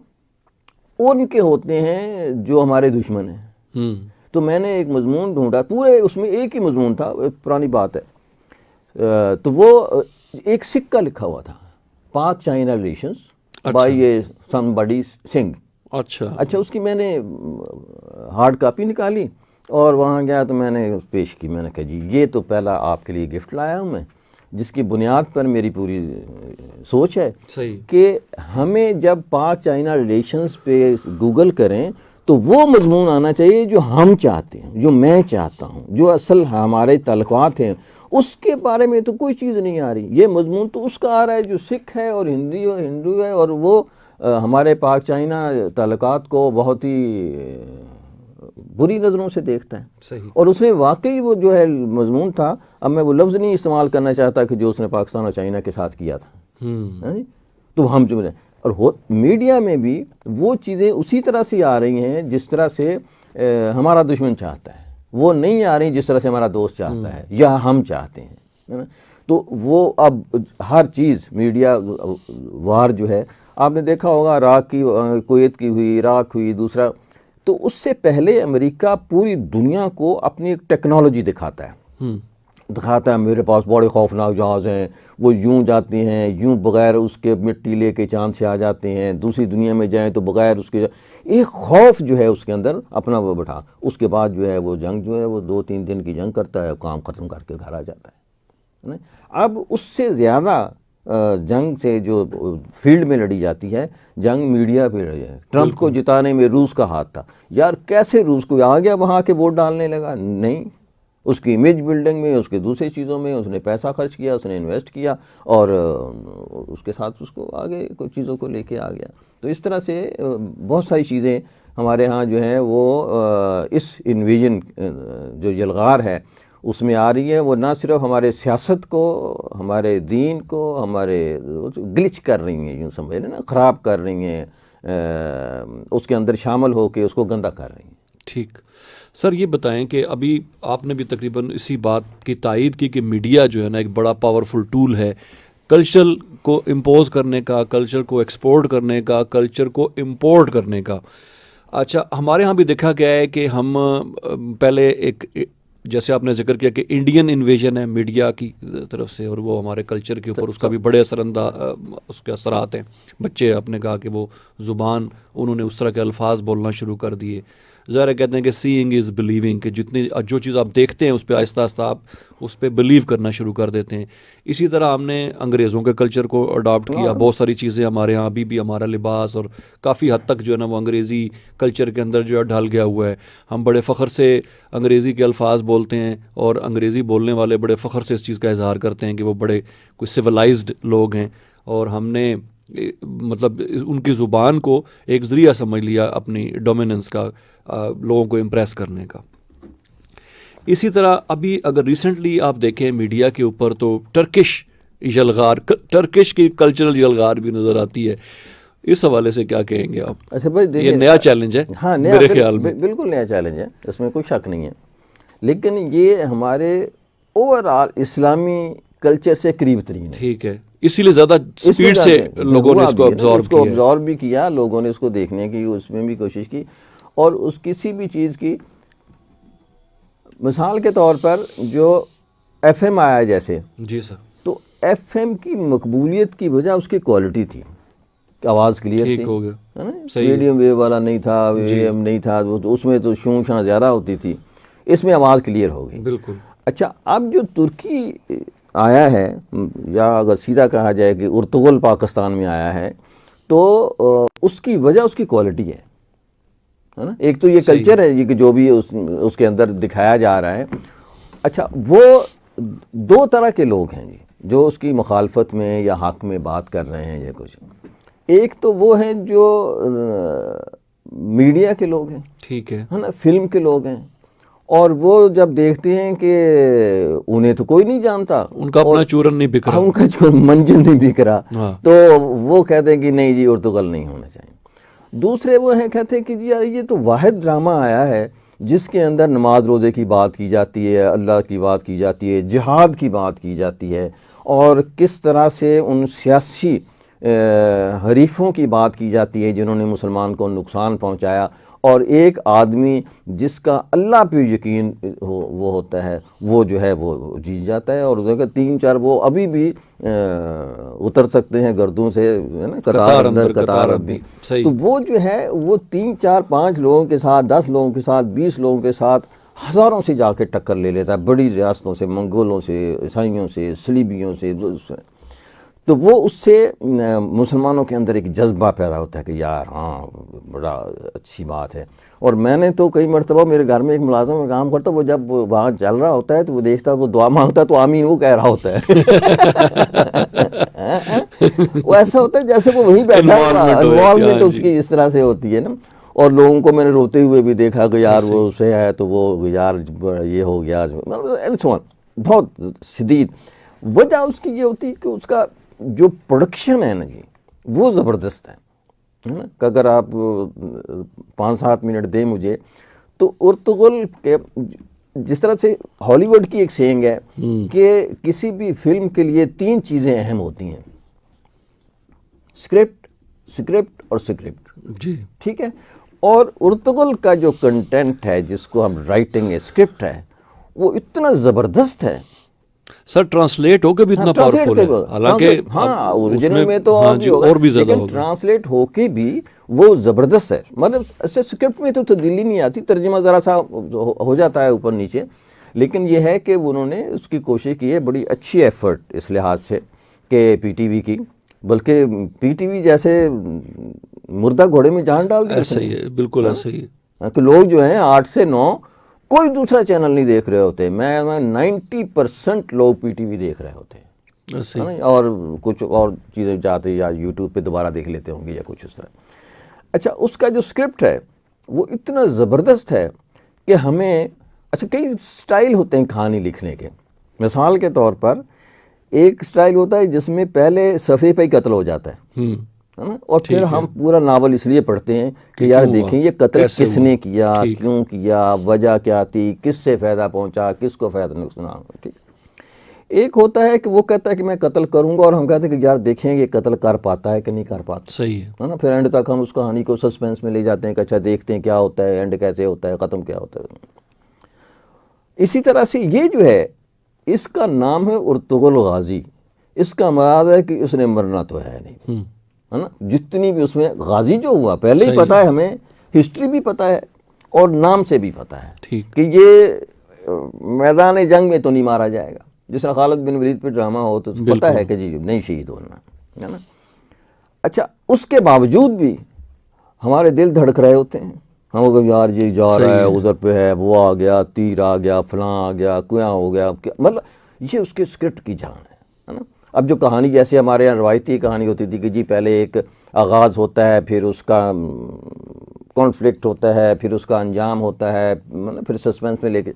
ان کے ہوتے ہیں جو ہمارے دشمن ہیں. تو میں نے ایک مضمون ڈھونڈا، پورے اس میں ایک ہی مضمون تھا، پرانی بات ہے، تو وہ ایک سکہ لکھا ہوا تھا، پاک چائنا ریلیشنز بائی سم بڈی سنگھ. اچھا اس کی میں نے ہارڈ کاپی نکالی اور وہاں گیا تو میں نے پیش کی. میں نے کہا جی یہ تو پہلا آپ کے لیے گفٹ لایا ہوں میں، جس کی بنیاد پر میری پوری سوچ ہے کہ ہمیں جب پاک چائنا ریلیشنز پہ گوگل کریں تو وہ مضمون آنا چاہیے جو ہم چاہتے ہیں، جو میں چاہتا ہوں، جو اصل ہمارے تعلقات ہیں. اس کے بارے میں تو کوئی چیز نہیں آ رہی. یہ مضمون تو اس کا آ رہا ہے جو سکھ ہے اور ہندو ہے، اور وہ ہمارے پاک چائنا تعلقات کو بہت ہی بری نظروں سے دیکھتا ہے. اور اس نے واقعی وہ جو ہے مضمون تھا، اب میں وہ لفظ نہیں استعمال کرنا چاہتا کہ جو اس نے پاکستان اور چائنا کے ساتھ کیا تھا. تو ہم جو اور میڈیا میں بھی وہ چیزیں اسی طرح سے آ رہی ہیں جس طرح سے ہمارا دشمن چاہتا ہے، وہ نہیں آ رہی جس طرح سے ہمارا دوست چاہتا ہے یا ہم چاہتے ہیں. تو وہ اب ہر چیز میڈیا وار جو ہے، آپ نے دیکھا ہوگا عراق کی، کویت کی ہوئی، عراق ہوئی، دوسرا. تو اس سے پہلے امریکہ پوری دنیا کو اپنی ایک ٹیکنالوجی دکھاتا ہے میرے پاس بڑے خوفناک جہاز ہیں، وہ یوں جاتے ہیں، یوں بغیر اس کے مٹی لے کے چاند سے آ جاتے ہیں، دوسری دنیا میں جائیں تو بغیر اس کے ایک خوف جو ہے اس کے اندر اپنا وہ بٹھا. اس کے بعد جو ہے وہ جنگ جو ہے وہ 2-3 دن کی جنگ کرتا ہے، کام ختم کر کے گھر آ جاتا ہے. اب اس سے زیادہ جنگ سے جو فیلڈ میں لڑی جاتی ہے، جنگ میڈیا پہ لڑی ہے. ٹرمپ کو جتانے میں روس کا ہاتھ تھا. یار کیسے روس کو آ گیا وہاں کے ووٹ ڈالنے لگا؟ نہیں، اس کی امیج بلڈنگ میں، اس کے دوسری چیزوں میں اس نے پیسہ خرچ کیا، اس نے انویسٹ کیا، اور اس کے ساتھ اس کو آگے کچھ چیزوں کو لے کے آ گیا. تو اس طرح سے بہت ساری چیزیں ہمارے ہاں جو ہیں وہ اس انویژن جو یلغار ہے اس میں آ رہی ہے. وہ نہ صرف ہمارے سیاست کو، ہمارے دین کو، ہمارے گلچ کر رہی ہیں، یوں سمجھ لیں نا، خراب کر رہی ہیں، اس کے اندر شامل ہو کے اس کو گندا کر رہی ہیں. ٹھیک سر، یہ بتائیں کہ ابھی آپ نے بھی تقریباً اسی بات کی تائید کی کہ میڈیا جو ہے نا ایک بڑا پاورفل ٹول ہے کلچر کو امپوز کرنے کا، کلچر کو ایکسپورٹ کرنے کا، کلچر کو امپورٹ کرنے کا. اچھا، ہمارے ہاں بھی دیکھا گیا ہے کہ ہم پہلے ایک، جیسے آپ نے ذکر کیا کہ انڈین انویژن ہے میڈیا کی طرف سے، اور وہ ہمارے کلچر کے اوپر اس کا بھی بڑے اس کے اثرات ہیں. بچے آپ نے کہا کہ وہ زبان انہوں نے اس طرح کے الفاظ بولنا شروع کر دیے. ظاہر کہتے ہیں کہ سیئنگ از بلیونگ، کہ جو چیز آپ دیکھتے ہیں اس پہ آہستہ آہستہ آپ اس پہ بلیو کرنا شروع کر دیتے ہیں. اسی طرح ہم نے انگریزوں کے کلچر کو اڈاپٹ کیا. بہت ساری چیزیں ہمارے ہاں ابھی بھی، ہمارا لباس اور کافی حد تک جو ہے نا وہ انگریزی کلچر کے اندر جو ہے ڈھل گیا ہوا ہے. ہم بڑے فخر سے انگریزی کے الفاظ بولتے ہیں، اور انگریزی بولنے والے بڑے فخر سے اس چیز کا اظہار کرتے ہیں کہ وہ بڑے کوئی سویلائزڈ لوگ ہیں، اور ہم نے مطلب ان کی زبان کو ایک ذریعہ سمجھ لیا اپنی ڈومیننس کا، لوگوں کو امپریس کرنے کا. اسی طرح ابھی اگر ریسنٹلی آپ دیکھیں میڈیا کے اوپر تو ٹرکش یلغار، ٹرکش کی کلچرل یلغار بھی نظر آتی ہے. اس حوالے سے کیا کہیں گے آپ؟ اچھا بھائی دیکھیں، یہ نیا چیلنج ہے. ہاں میرے خیال میں بالکل نیا چیلنج ہے، اس میں کوئی شک نہیں ہے، لیکن یہ ہمارے اوور آل اسلامی کلچر سے قریب ترین ہے. ٹھیک ہے، اسی لیے زیادہ سپیڈ سے لوگوں نے اس کو ابزارو بھی کیا، لوگوں نے اس کو دیکھنے کی، اس میں بھی کوشش کی، اور اس کسی بھی چیز کی مثال کے طور پر جو ایف ایم آیا جیسے، جی سر، تو ایف ایم کی مقبولیت کی وجہ اس کی کوالٹی تھی کہ آواز کلیئر تھی، ٹھیک ہو گیا، ہے نا، صحیح ہے۔ میڈیم ویو والا نہیں تھا، اے ایم نہیں تھا، تو اس میں تو شوں شاں زیادہ ہوتی تھی، اس میں آواز کلیئر ہو گئی۔ بالکل۔ اچھا، اب جو ترکی آیا ہے، یا اگر سیدھا کہا جائے کہ ارطغرل پاکستان میں آیا ہے، تو اس کی وجہ اس کی کوالٹی ہے نا۔ ایک تو یہ کلچر ہے کہ جو بھی اس کے اندر دکھایا جا رہا ہے۔ اچھا، وہ دو طرح کے لوگ ہیں جی جو اس کی مخالفت میں یا حق میں بات کر رہے ہیں یا کچھ۔ ایک تو وہ ہیں جو میڈیا کے لوگ ہیں، ٹھیک ہے نا، فلم کے لوگ ہیں، اور وہ جب دیکھتے ہیں کہ انہیں تو کوئی نہیں جانتا، ان کا اپنا چورن نہیں بک رہا، ان کا جو منجن نہیں بک رہا، ہاں، تو وہ کہتے ہیں کہ نہیں جی ارطغرل نہیں ہونا چاہیے۔ دوسرے وہ ہیں کہتے ہیں کہ جی یہ تو واحد ڈرامہ آیا ہے جس کے اندر نماز روزے کی بات کی جاتی ہے، اللہ کی بات کی جاتی ہے، جہاد کی بات کی جاتی ہے، اور کس طرح سے ان سیاسی حریفوں کی بات کی جاتی ہے جنہوں نے مسلمان کو نقصان پہنچایا، اور ایک آدمی جس کا اللہ پہ یقین وہ ہوتا ہے، وہ جو ہے وہ جیت جاتا ہے، اور دیکھیں 3-4 وہ ابھی بھی اتر سکتے ہیں گردوں سے، ہے نا، قطار اندر قطار اب بھی۔ تو وہ جو ہے وہ 3-4-5 لوگوں کے ساتھ، 10 لوگوں کے ساتھ، 20 لوگوں کے ساتھ ہزاروں سے جا کے ٹکر لے لیتا ہے، بڑی ریاستوں سے، منگولوں سے، عیسائیوں سے، صلیبیوں سے۔ تو وہ اس سے مسلمانوں کے اندر ایک جذبہ پیدا ہوتا ہے کہ یار ہاں بڑا اچھی بات ہے۔ اور میں نے تو کئی مرتبہ، میرے گھر میں ایک ملازم میں کام کرتا، وہ جب وہاں چل رہا ہوتا ہے تو وہ دیکھتا ہے، وہ دعا مانگتا ہے تو آمین وہ کہہ رہا ہوتا ہے۔ وہ ایسا ہوتا ہے جیسے وہ وہیں بیٹھا ہوا، انوالومنٹ اس کی اس طرح سے ہوتی ہے نا۔ اور لوگوں کو میں نے روتے ہوئے بھی دیکھا کہ یار وہ اسے ہے تو وہ یار یہ ہو گیا، بہت شدید۔ وجہ اس کی یہ ہوتی ہے کہ اس کا جو پروڈکشن ہے نا جی، وہ زبردست ہے نا، کہ اگر آپ 5-7 منٹ دیں مجھے، تو ارطغرل کے جس طرح سے ہالی ووڈ کی ایک سینگ ہے کہ کسی بھی فلم کے لیے 3 چیزیں اہم ہوتی ہیں: سکرپٹ اور سکرپٹ، جی ٹھیک ہے۔ اور ارطغرل کا جو کنٹینٹ ہے، جس کو ہم رائٹنگ ہے، سکرپٹ ہے، وہ اتنا زبردست ہے سر، ٹرانسلیٹ ہو کے بھی اتنا پاورفل ہے، حالانکہ ہاں اوریجنل میں تو اور بھی زیادہ ہوگا، ٹرانسلیٹ ہو کے بھی وہ زبردست ہے۔ مطلب ایسے سکرپٹ میں تو تبدیلی نہیں آتی، ترجمہ ذرا سا ہو جاتا ہے اوپر نیچے، لیکن یہ ہے کہ انہوں نے اس کی کوشش کی ہے، بڑی اچھی ایفرٹ اس لحاظ سے کہ پی ٹی وی کی، بلکہ پی ٹی وی جیسے مردہ گھوڑے میں جان ڈال دی۔ ایسا ہی ہے، بالکل ایسا ہی ہے کہ لوگ جو ہیں 8 سے 9 کوئی دوسرا چینل نہیں دیکھ رہے ہوتے، میں 90% لوگ پی ٹی وی دیکھ رہے ہوتے ہیں، ایسا ہی۔ اور کچھ اور چیزیں جاتے یا یوٹیوب پہ دوبارہ دیکھ لیتے ہوں گے یا کچھ اس طرح۔ اچھا، اس کا جو اسکرپٹ ہے وہ اتنا زبردست ہے کہ ہمیں، اچھا کئی سٹائل ہوتے ہیں کہانی لکھنے کے۔ مثال کے طور پر ایک سٹائل ہوتا ہے جس میں پہلے صفحے پہ ہی قتل ہو جاتا ہے نا، اور پھر ہم پورا ناول اس لیے پڑھتے ہیں کہ یار دیکھیں یہ قتل کس نے کیا، کیوں کیا، وجہ کیا تھی، کس سے فائدہ پہنچا، کس کو فائدہ نقصان۔ ٹھیک، ایک ہوتا ہے کہ وہ کہتا ہے کہ میں قتل کروں گا، اور ہم کہتے ہیں کہ یار دیکھیں یہ قتل کر پاتا ہے کہ نہیں کر پاتا، صحیح ہے نا۔ پھر اینڈ تک ہم اس کہانی کو سسپینس میں لے جاتے ہیں کہ اچھا دیکھتے ہیں کیا ہوتا ہے، اینڈ کیسے ہوتا ہے، ختم کیا ہوتا ہے۔ اسی طرح سے یہ جو ہے، اس کا نام ہے ارطغرل غازی۔ اس کا مراد ہے کہ اس نے مرنا تو ہے نہیں، ہے نا۔ جتنی بھی اس میں غازی جو ہوا پہلے ہی پتہ ہے ہمیں، ہسٹری بھی پتہ ہے اور نام سے بھی پتہ ہے کہ یہ میدان جنگ میں تو نہیں مارا جائے گا، جس طرح خالد بن ولید پہ ڈرامہ ہو تو پتہ ہے کہ جی نہیں شہید ہونا ہے نا۔ اچھا، اس کے باوجود بھی ہمارے دل دھڑک رہے ہوتے ہیں، ہم کو یار یہ جا رہا ہے، ادھر پہ ہے، وہ آ گیا، تیر آ گیا، فلاں آ گیا، کیا ہو گیا، مطلب یہ اس کے اسکرپٹ کی جان ہے نا۔ اب جو کہانی جیسے ہمارے یہاں روایتی کہانی ہوتی تھی کہ جی پہلے ایک آغاز ہوتا ہے، پھر اس کا کانفلکٹ ہوتا ہے، پھر اس کا انجام ہوتا ہے، مطلب پھر سسپینس میں لے کے،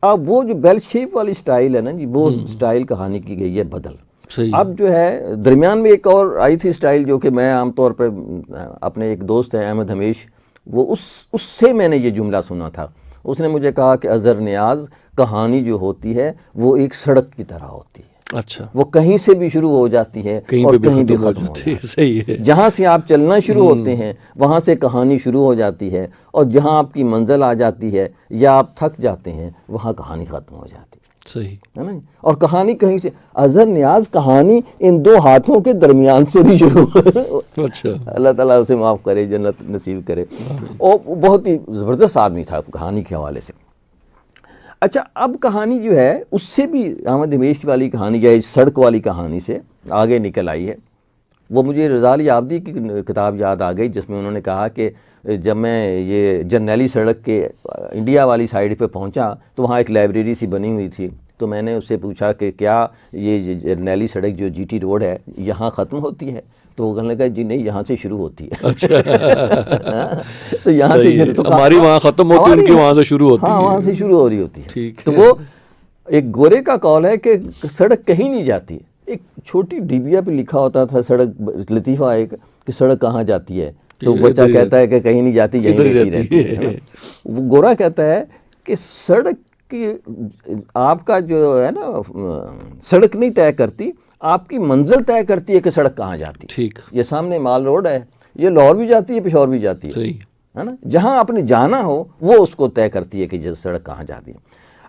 اب وہ جو بیل شیپ والی سٹائل ہے نا جی، وہ سٹائل کہانی کی گئی ہے بدل۔ اب جو ہے درمیان میں ایک اور آئی تھی سٹائل، جو کہ میں عام طور پہ اپنے ایک دوست ہے احمد ہمیش، وہ اس سے میں نے یہ جملہ سنا تھا، اس نے مجھے کہا کہ اظہر نیاز، کہانی جو ہوتی ہے وہ ایک سڑک کی طرح ہوتی ہے۔ اچھا وہ کہیں سے بھی شروع ہو جاتی ہے اور کہیں بھی ہو ختم ہو جاتی ہے. جاتی صحیح ہے. ہے. جہاں سے آپ چلنا شروع ہوتے ہیں وہاں سے کہانی شروع ہو جاتی ہے، اور جہاں آپ کی منزل آ جاتی ہے یا آپ تھک جاتے ہیں وہاں کہانی ختم ہو جاتی صحیح. ہے نا. اور کہانی کہیں سے، اظہر نیاز کہانی ان دو ہاتھوں کے درمیان سے بھی شروع اچھا. اللہ تعالیٰ اسے معاف کرے، جنت نصیب کرے. اور بہت ہی زبردست آدمی تھا کہانی کے حوالے سے. اچھا، اب کہانی جو ہے اس سے بھی احمد دمشقی والی کہانی یا سڑک والی کہانی سے آگے نکل آئی ہے. وہ مجھے رضا علی عابدی کی کتاب یاد آ گئی جس میں انہوں نے کہا کہ جب میں یہ جرنیلی سڑک کے انڈیا والی سائیڈ پہ پہنچا تو وہاں ایک لائبریری سی بنی ہوئی تھی، تو میں نے اس سے پوچھا کہ کیا یہ جرنیلی سڑک جو جی ٹی روڈ ہے یہاں ختم ہوتی ہے؟ تو وہ کہنے لگا جی نہیں، یہاں سے شروع ہوتی ہے. اچھا. تو یہاں سے شروع، تو ہماری وہاں ختم ہوتی ہے، ان کی وہاں سے شروع ہوتی ہے. ہاں، وہاں سے شروع ہو رہی ہوتی ہے. ٹھیک تو وہ ایک گورے کا قول ہے کہ سڑک کہیں نہیں جاتی. ایک چھوٹی ڈیبیا پہ لکھا ہوتا تھا سڑک، لطیفہ ایک، کہ سڑک کہاں جاتی ہے، تو بچہ کہتا ہے کہ کہیں نہیں جاتی، یہیں رہتی ہے. وہ گورا کہتا ہے کہ سڑک کی آپ کا جو ہے نا، سڑک نہیں طے کرتی، آپ کی منزل طے کرتی ہے کہ سڑک کہاں جاتی ہے. ٹھیک. یہ سامنے مال روڈ ہے، یہ لاہور بھی جاتی ہے، پشاور بھی جاتی ہے. صحیح ہے نا. جہاں آپ نے جانا ہو وہ اس کو طے کرتی ہے کہ یہ سڑک کہاں جاتی ہے.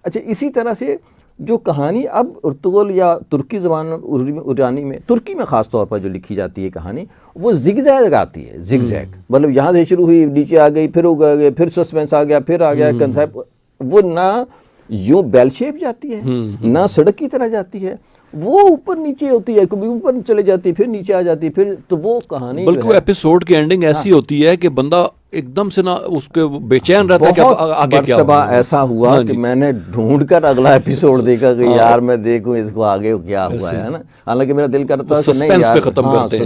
اچھا، اسی طرح سے جو کہانی اب ارطغرل یا ترکی زبان ایرانی میں، ترکی میں خاص طور پر جو لکھی جاتی ہے کہانی، وہ زگ زیگ آتی ہے. زگ زیگ مطلب یہاں سے شروع ہوئی، نیچے آ گئی، پھر اگا گئے، پھر سسپینس آ گیا، پھر آ گیا کنسیپٹ. وہ نہ یوں بیل شیپ جاتی ہے، نہ سڑک کی طرح جاتی ہے، وہ اوپر نیچے ہوتی ہے، کبھی اوپر چلے جاتی ہے، پھر نیچے آ جاتی ہے، پھر تو وہ کہانی بلکہ وہ ایپیسوڈ کی اینڈنگ ایسی ہوتی ہے کہ بندہ ایک دم سے نہ اس کے بے چین رہتا ہے کہ آگے کیا مرتبہ ایسا ہوا کہ میں نے ڈھونڈ کر اگلا ایپیسوڈ دیکھا کہ یار میں دیکھوں اس کو آگے کیا ہوا ہے نا. حالانکہ میرا دل کرتا ہے کہ نہیں یار، ختم کرتے ہیں.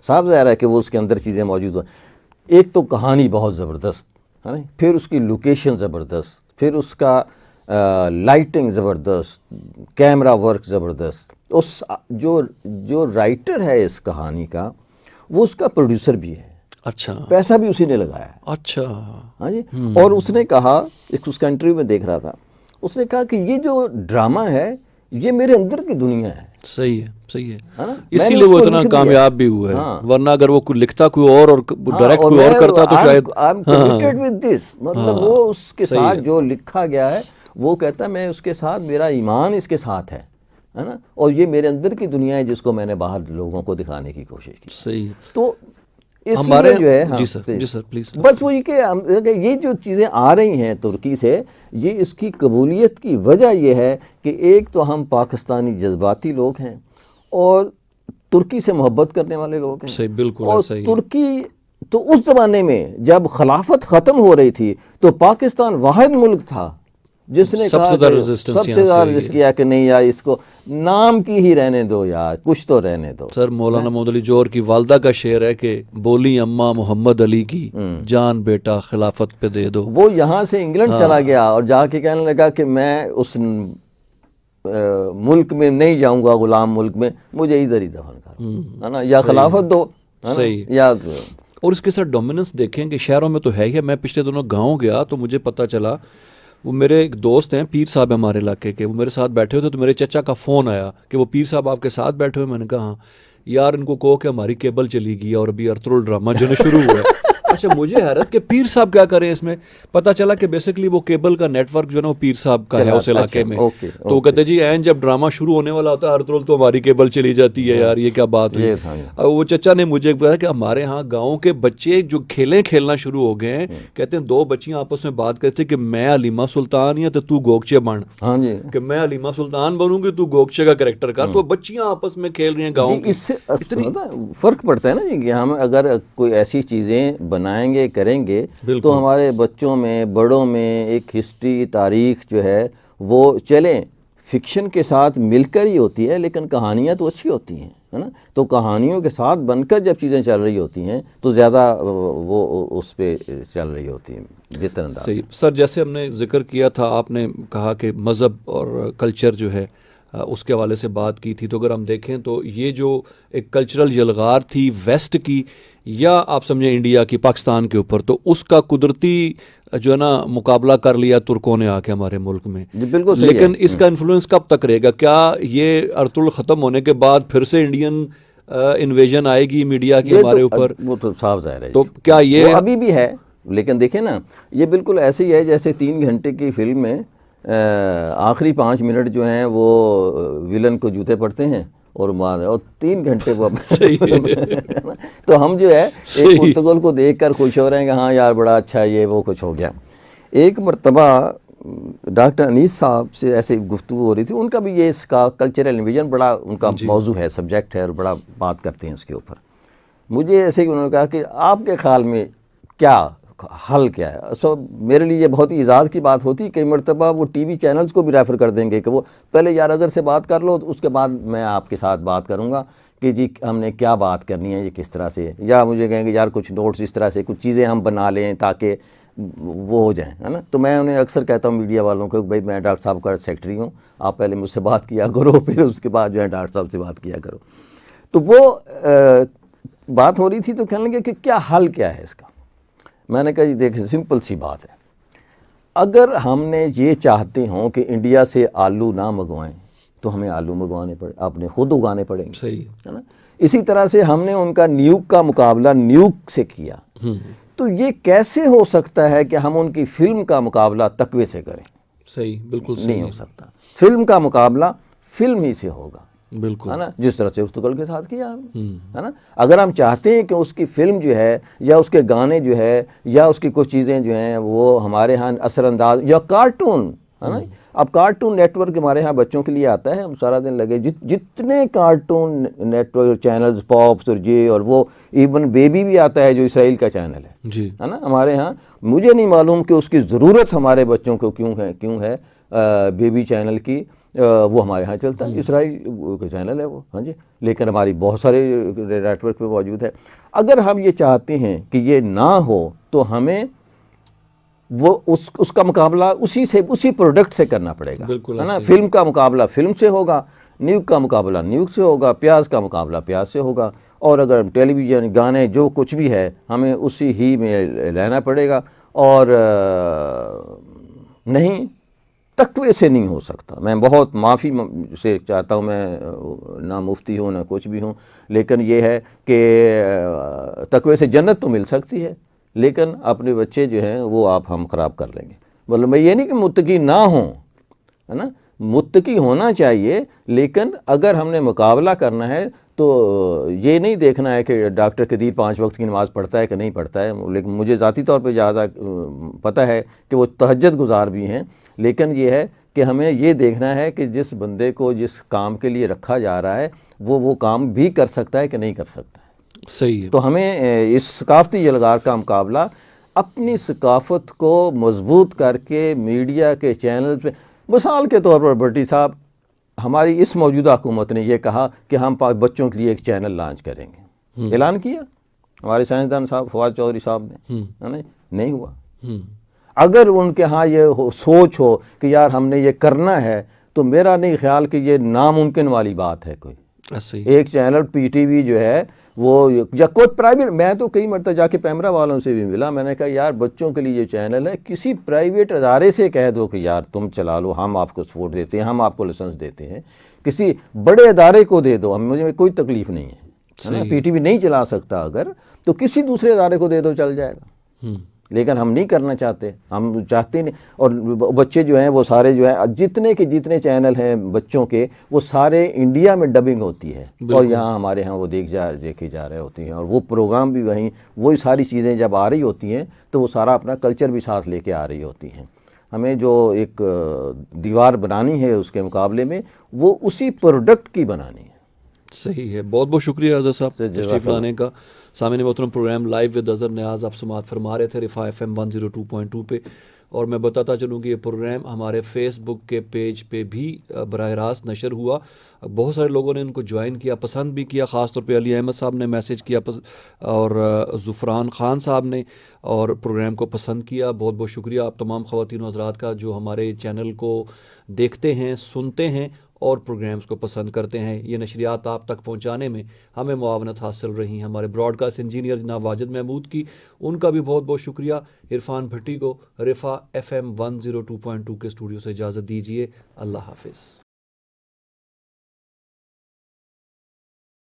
صاف ظاہر ہے کہ وہ اس کے اندر چیزیں موجود ہیں. ایک تو کہانی بہت زبردست ہے نا، پھر اس کی لوکیشن زبردست، پھر اس کا لائٹنگ زبردست، کیمرہ ورک زبردست. اس جو رائٹر ہے اس کہانی کا، وہ اس کا پروڈیوسر بھی ہے. اچھا. پیسہ بھی اسی نے لگایا ہے. اچھا. ہاں جی. اور اس نے کہا، اس کا انٹرویو میں دیکھ رہا تھا، اس نے کہا کہ یہ جو ڈرامہ ہے یہ میرے اندر کی دنیا ہے. صحیح ہے. صحیح ہے. نا، اسی لیے وہ اتنا کامیاب بھی ہوا ہے، ورنہ اگر وہ لکھتا کوئی اور ڈائریکٹ کوئی اور کرتا تو شاید. مطلب وہ اس کے ساتھ جو لکھا گیا ہے، وہ کہتا ہے میں اس کے ساتھ، میرا ایمان اس کے ساتھ ہے نا، اور یہ میرے اندر کی دنیا ہے جس کو میں نے باہر لوگوں کو دکھانے کی کوشش کی. صحیح. تو ہمارے جو ہے، جی سر پلیز. بس وہی کہ یہ جو چیزیں آ رہی ہیں ترکی سے، یہ اس کی قبولیت کی وجہ یہ ہے کہ ایک تو ہم پاکستانی جذباتی لوگ ہیں اور ترکی سے محبت کرنے والے لوگ ہیں. صحیح، بالکل. اور ترکی تو اس زمانے میں جب خلافت ختم ہو رہی تھی تو پاکستان واحد ملک تھا جس نے سب سے زیادہ ریزسٹنس کیا کہ نہیں یار اس کو نام کی ہی رہنے دو یار، کچھ تو رہنے دو. سر مولانا محمد علی جوہر کی والدہ کا شعر ہے کہ بولی اماں محمد علی کی، جان بیٹا خلافت پہ دے دو. وہ یہاں سے انگلینڈ چلا گیا اور جا کے کہنے لگا کہ میں اس ملک میں نہیں جاؤں گا، غلام ملک میں، مجھے ادھر ہی دفن کرو، ہے نا، یا خلافت دو. صحیح. یا اور اس کے ساتھ ڈومیننس دیکھیں کہ شہروں میں تو ہے ہی. میں پچھلے دنوں گاؤں گیا تو مجھے پتہ چلا، وہ میرے ایک دوست ہیں پیر صاحب ہمارے علاقے کے، وہ میرے ساتھ بیٹھے ہوئے تھے تو میرے چچا کا فون آیا کہ وہ پیر صاحب آپ کے ساتھ بیٹھے ہوئے. میں نے کہا ہاں. یار ان کو کہو کہ ہماری کیبل چلی گئی اور ابھی ارطغرل ڈرامہ جو ہے شروع ہوا ہے. اچھا، مجھے حیرت کہ پیر صاحب کیا کریں اس میں. پتہ چلا کہ بیسیکلی وہ کیبل کا نیٹ ورک جو ہے نا وہ پیر صاحب کا ہے اس علاقے میں. تو وہ کہتے جی این جب ڈرامہ شروع ہونے والا ہوتا ہے ارطغرل تو ہماری کیبل چلی جاتی ہے. یار یہ کیا بات ہوئی. وہ چچا نے مجھے بتایا کہ ہمارے ہاں گاؤں کے بچے جو کھیلنا شروع ہو گئے ہیں، کہتے ہیں دو بچیاں آپس میں بات کرتے کہ میں علیمہ سلطان یا تو گوگچے بن، کہ میں علیمہ سلطان بنوں گی تو گوگچے کا کریکٹر کر. تو بچیاں آپس میں کھیل رہی ہیں گاؤں کی. اس سے فرق پڑتا ہے نا جی کہ ہم اگر کوئی ایسی چیزیں بنائیں گے کریں گے تو ہمارے بچوں میں بڑوں میں ایک ہسٹری تاریخ جو ہے وہ چلیں فکشن کے ساتھ مل کر ہی ہوتی ہے، لیکن کہانیاں تو اچھی ہوتی ہیں، ہے نا. تو کہانیوں کے ساتھ بن کر جب چیزیں چل رہی ہوتی ہیں تو زیادہ وہ اس پہ چل رہی ہوتی ہیں بہتر انداز. صحیح. سر جیسے ہم نے ذکر کیا تھا، آپ نے کہا کہ مذہب اور کلچر جو ہے اس کے حوالے سے بات کی تھی. تو اگر ہم دیکھیں تو یہ جو ایک کلچرل یلغار تھی ویسٹ کی یا آپ سمجھیں انڈیا کی پاکستان کے اوپر, تو اس کا قدرتی جو ہے نا مقابلہ کر لیا ترکوں نے آ کے ہمارے ملک میں. بالکل صحیح لیکن ہے. اس کا انفلوئنس کب تک رہے گا؟ کیا یہ ارطغرل ختم ہونے کے بعد پھر سے انڈین انویژن آئے گی میڈیا کی ہمارے اوپر؟ وہ تو صاف ظاہر ہے. تو کیا یہ وہ ابھی بھی ہے, لیکن دیکھیں نا یہ بالکل ایسے ہی ہے جیسے 3 گھنٹے کی فلم میں آخری 5 منٹ جو ہیں وہ ویلن کو جوتے پڑتے ہیں اور 3 گھنٹے وہ تو ہم جو ہے ایک ارطغرل کو دیکھ کر خوش ہو رہے ہیں کہ ہاں یار بڑا اچھا یہ وہ کچھ ہو گیا. ایک مرتبہ ڈاکٹر انیس صاحب سے ایسے گفتگو ہو رہی تھی, ان کا بھی یہ اس کا کلچرل انویژن بڑا ان کا موضوع ہے, سبجیکٹ ہے اور بڑا بات کرتے ہیں اس کے اوپر. مجھے ایسے ہی انہوں نے کہا کہ آپ کے خیال میں کیا حل کیا ہے؟ میرے لیے یہ بہت ہی اعزاز کی بات ہوتی ہے. کئی مرتبہ وہ ٹی وی چینلز کو بھی ریفر کر دیں گے کہ وہ پہلے یار اظہر سے بات کر لو, اس کے بعد میں آپ کے ساتھ بات کروں گا کہ جی ہم نے کیا بات کرنی ہے, یہ کس طرح سے, یا مجھے کہیں گے یار کچھ نوٹس اس طرح سے کچھ چیزیں ہم بنا لیں تاکہ وہ ہو جائیں, ہے نا. تو میں انہیں اکثر کہتا ہوں میڈیا والوں کو, بھائی میں ڈاکٹر صاحب کا سیکرٹری ہوں, آپ پہلے مجھ سے بات کیا کرو, پھر اس کے بعد جو ہے ڈاکٹر صاحب سے بات کیا کرو. تو وہ بات ہو رہی تھی تو کہنے لگے کہ کیا حل کیا ہے اس کا. میں نے کہا جی دیکھ سمپل سی بات ہے, اگر ہم نے یہ چاہتے ہوں کہ انڈیا سے آلو نہ منگوائیں تو ہمیں آلو منگوانے پڑے, اپنے خود اگانے پڑیں گے, صحیح ہے نا. اسی طرح سے ہم نے ان کا نیوک کا مقابلہ نیوک سے کیا, تو یہ کیسے ہو سکتا ہے کہ ہم ان کی فلم کا مقابلہ تقوی سے کریں؟ صحیح, بالکل صحیح, نہیں ہو سکتا. فلم کا مقابلہ فلم ہی سے ہوگا, بالکل, ہے نا, جس طرح سے ارطغرل کے ساتھ کیا ہے نا. اگر ہم چاہتے ہیں کہ اس کی فلم جو ہے یا اس کے گانے جو ہے یا اس کی کچھ چیزیں جو ہیں وہ ہمارے ہاں اثر انداز, یا کارٹون, ہے نا. اب کارٹون نیٹ ورک ہمارے ہاں بچوں کے لیے آتا ہے, ہم سارا دن لگے جتنے کارٹون نیٹ ورک چینلز, پاپس اور جے اور وہ, ایون بیبی بھی آتا ہے جو اسرائیل کا چینل ہے, جی, ہے نا ہمارے ہاں. مجھے نہیں معلوم کہ اس کی ضرورت ہمارے بچوں کو کیوں ہے بیبی چینل کی, وہ ہمارے ہاں چلتا ہے, اسرائیل کا چینل ہے وہ, ہاں جی, لیکن ہماری بہت سارے نیٹ ورک پہ موجود ہے. اگر ہم یہ چاہتے ہیں کہ یہ نہ ہو تو ہمیں وہ اس کا مقابلہ اسی پروڈکٹ سے کرنا پڑے گا, ہے نا. فلم کا مقابلہ فلم سے ہوگا, نیوک کا مقابلہ نیوک سے ہوگا, پیاز کا مقابلہ پیاز سے ہوگا, اور اگر ٹیلی ویژن گانے جو کچھ بھی ہے ہمیں اسی ہی میں لینا پڑے گا. اور نہیں, تقوی سے نہیں ہو سکتا. میں بہت معافی سے چاہتا ہوں, میں نہ مفتی ہوں نہ کچھ بھی ہوں, لیکن یہ ہے کہ تقوی سے جنت تو مل سکتی ہے, لیکن اپنے بچے جو ہیں وہ ہم خراب کر لیں گے. مطلب میں یہ نہیں کہ متقی نہ ہوں, ہے نا, متقی ہونا چاہیے, لیکن اگر ہم نے مقابلہ کرنا ہے تو یہ نہیں دیکھنا ہے کہ ڈاکٹر قدیر 5 وقت کی نماز پڑھتا ہے کہ نہیں پڑھتا ہے. لیکن مجھے ذاتی طور پہ زیادہ پتہ ہے کہ وہ تہجد گزار بھی ہیں, لیکن یہ ہے کہ ہمیں یہ دیکھنا ہے کہ جس بندے کو جس کام کے لیے رکھا جا رہا ہے وہ کام بھی کر سکتا ہے کہ نہیں کر سکتا ہے. صحیح ہے. تو ہمیں اس ثقافتی یلغار کا مقابلہ اپنی ثقافت کو مضبوط کر کے میڈیا کے چینل پہ, مثال کے طور پر بھٹی صاحب, ہماری اس موجودہ حکومت نے یہ کہا کہ ہم بچوں کے لیے ایک چینل لانچ کریں گے, اعلان کیا ہمارے سائنسدان صاحب فواد چودھری صاحب نے, نہیں ہوا. اگر ان کے ہاں یہ سوچ ہو کہ یار ہم نے یہ کرنا ہے, تو میرا نہیں خیال کہ یہ ناممکن والی بات ہے کوئی. ایک چینل پی ٹی وی جو ہے وہ, یا کوئی پرائیویٹ, میں تو کئی مرتبہ جا کے پیمرا والوں سے بھی ملا, میں نے کہا یار بچوں کے لیے یہ چینل ہے, کسی پرائیویٹ ادارے سے کہہ دو کہ یار تم چلا لو, ہم آپ کو سپورٹ دیتے ہیں, ہم آپ کو لائسنس دیتے ہیں, کسی بڑے ادارے کو دے دو, مجھے کوئی تکلیف نہیں ہے. پی ٹی وی نہیں چلا سکتا اگر, تو کسی دوسرے ادارے کو دے دو, چل جائے گا. لیکن ہم نہیں کرنا چاہتے, ہم چاہتے نہیں. اور بچے جو ہیں وہ سارے جو ہیں جتنے چینل ہیں بچوں کے, وہ سارے انڈیا میں ڈبنگ ہوتی ہے, اور یہاں ہمارے ہاں وہ دیکھی جا رہے ہوتی ہیں, اور وہ پروگرام بھی وہی ساری چیزیں جب آ رہی ہوتی ہیں تو وہ سارا اپنا کلچر بھی ساتھ لے کے آ رہی ہوتی ہیں. ہمیں جو ایک دیوار بنانی ہے اس کے مقابلے میں, وہ اسی پروڈکٹ کی بنانی ہے. صحیح ہے. بہت بہت شکریہ اظہر صاحب تشریف لانے کا. سامعین محترم, پروگرام لائیو ود اظہر نیاز آپ سماعت فرما رہے تھے رفاع FM 102.2 پہ, اور میں بتاتا چلوں کہ یہ پروگرام ہمارے فیس بک کے پیج پہ بھی براہ راست نشر ہوا. بہت سارے لوگوں نے ان کو جوائن کیا, پسند بھی کیا, خاص طور پہ علی احمد صاحب نے میسیج کیا اور ظفران خان صاحب نے, اور پروگرام کو پسند کیا. بہت بہت شکریہ آپ تمام خواتین و حضرات کا جو ہمارے چینل کو دیکھتے ہیں, سنتے ہیں اور پروگرامز کو پسند کرتے ہیں. یہ نشریات آپ تک پہنچانے میں ہمیں معاونت حاصل رہی. ہمارے براڈ کاسٹ انجینئر جناب واجد محمود کی, ان کا بھی بہت بہت شکریہ. عرفان بھٹی کو رفا FM 102.2 کے اسٹوڈیو سے اجازت دیجیے. اللہ حافظ.